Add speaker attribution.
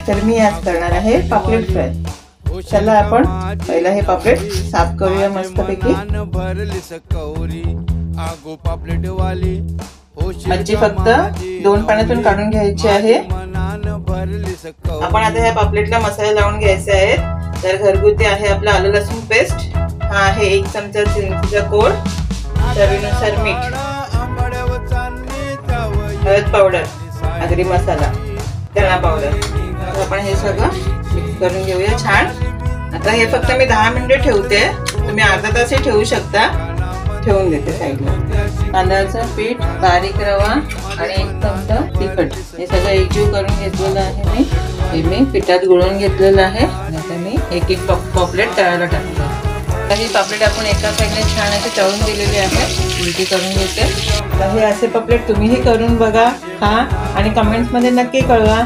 Speaker 1: तर मी आज करणार आहे पापलेट फ्राय। चला आपण पहिला हे पापलेट साफ करूया मस्तपैकी। मच्छी फक्त 2 पाण्यातून काढून घ्यायची आहे। आपण आता ह्या पापलेटला मसाला लावून घ्यायचे आहे। तर घरगुती आहे आपला आलं लसूण पेस्ट, हा आहे 1 चमचा चिंचेचा कोळ, चवीनुसार मीठ, हळद पावडर, आगरी मसाला, धना पावडर। आपण हे सगळं मिक्स करून घेऊया छान। आता हे फक्त मी 10 मिनिटे ठेवते, तुम्ही अर्धा तासही ठेवू शकता। ठेवून देते साईडला। तांदळाचं पीठ, बारीक रवा आणि 1 चमचा तिखट हे सगळं एकजीव करून घेतलेलं आहे। मी पिठात घोळून घेतलेलं आहे। आता मी एक एक पापलेट तळायला टाकते। काही पापलेट आपण एका साईडने छान असे तळून दिलेले आहेत। उलटी करून घेते। तर हे असे पापलेट तुम्हीही करून बघा, खा आणि कमेंट्स मध्ये नक्की कळवा।